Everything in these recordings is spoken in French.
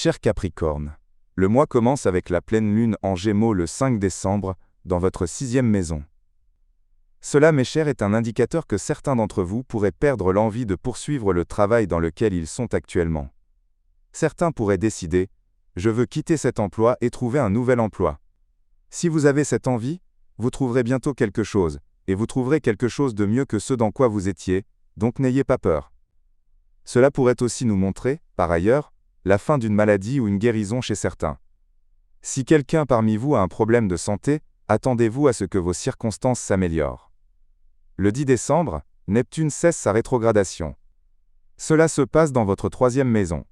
Cher Capricorne, le mois commence avec la pleine lune en Gémeaux le 5 décembre, dans votre 6e maison. Cela, mes chers, est un indicateur que certains d'entre vous pourraient perdre l'envie de poursuivre le travail dans lequel ils sont actuellement. Certains pourraient décider « Je veux quitter cet emploi et trouver un nouvel emploi ». Si vous avez cette envie, vous trouverez bientôt quelque chose, et vous trouverez quelque chose de mieux que ce dans quoi vous étiez, donc n'ayez pas peur. Cela pourrait aussi nous montrer, par ailleurs, la fin d'une maladie ou une guérison chez certains. Si quelqu'un parmi vous a un problème de santé, attendez-vous à ce que vos circonstances s'améliorent. Le 10 décembre, Neptune cesse sa rétrogradation. Cela se passe dans votre 3e maison.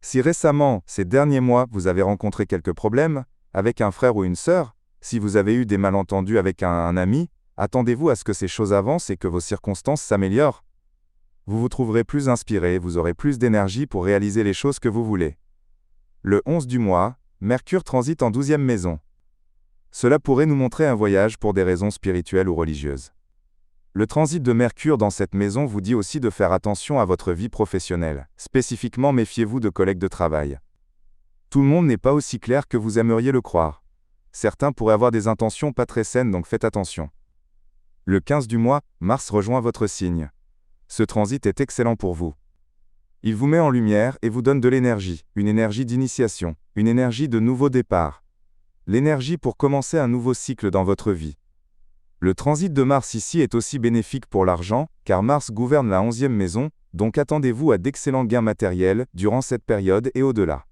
Si récemment, ces derniers mois, vous avez rencontré quelques problèmes, avec un frère ou une sœur, si vous avez eu des malentendus avec un ami, attendez-vous à ce que ces choses avancent et que vos circonstances s'améliorent. Vous vous trouverez plus inspiré, vous aurez plus d'énergie pour réaliser les choses que vous voulez. Le 11 du mois, Mercure transite en 12e maison. Cela pourrait nous montrer un voyage pour des raisons spirituelles ou religieuses. Le transit de Mercure dans cette maison vous dit aussi de faire attention à votre vie professionnelle. Spécifiquement, méfiez-vous de collègues de travail. Tout le monde n'est pas aussi clair que vous aimeriez le croire. Certains pourraient avoir des intentions pas très saines, donc faites attention. Le 15 du mois, Mars rejoint votre signe. Ce transit est excellent pour vous. Il vous met en lumière et vous donne de l'énergie, une énergie d'initiation, une énergie de nouveau départ. L'énergie pour commencer un nouveau cycle dans votre vie. Le transit de Mars ici est aussi bénéfique pour l'argent, car Mars gouverne la 11e maison, donc attendez-vous à d'excellents gains matériels durant cette période et au-delà.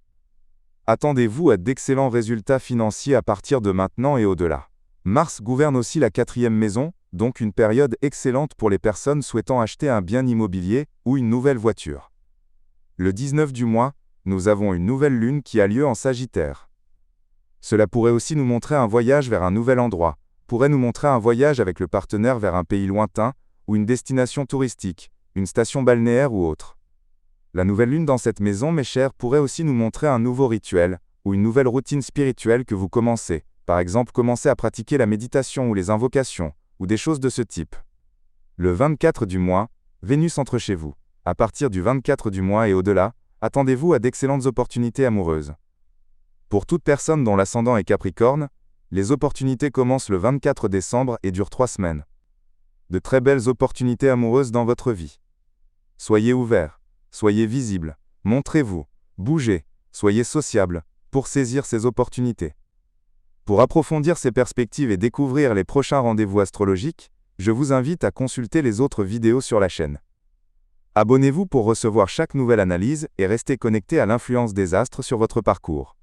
Attendez-vous à d'excellents résultats financiers à partir de maintenant et au-delà. Mars gouverne aussi la 4e maison, donc une période excellente pour les personnes souhaitant acheter un bien immobilier ou une nouvelle voiture. Le 19 du mois, nous avons une nouvelle lune qui a lieu en Sagittaire. Cela pourrait aussi nous montrer un voyage vers un nouvel endroit, pourrait nous montrer un voyage avec le partenaire vers un pays lointain, ou une destination touristique, une station balnéaire ou autre. La nouvelle lune dans cette maison, mes chers, pourrait aussi nous montrer un nouveau rituel, ou une nouvelle routine spirituelle que vous commencez, par exemple commencer à pratiquer la méditation ou les invocations, ou des choses de ce type. Le 24 du mois, Vénus entre chez vous. À partir du 24 du mois et au-delà, attendez-vous à d'excellentes opportunités amoureuses. Pour toute personne dont l'ascendant est Capricorne, les opportunités commencent le 24 décembre et durent 3 semaines. De très belles opportunités amoureuses dans votre vie. Soyez ouverts, soyez visibles, montrez-vous, bougez, soyez sociables, pour saisir ces opportunités. Pour approfondir ces perspectives et découvrir les prochains rendez-vous astrologiques, je vous invite à consulter les autres vidéos sur la chaîne. Abonnez-vous pour recevoir chaque nouvelle analyse et restez connecté à l'influence des astres sur votre parcours.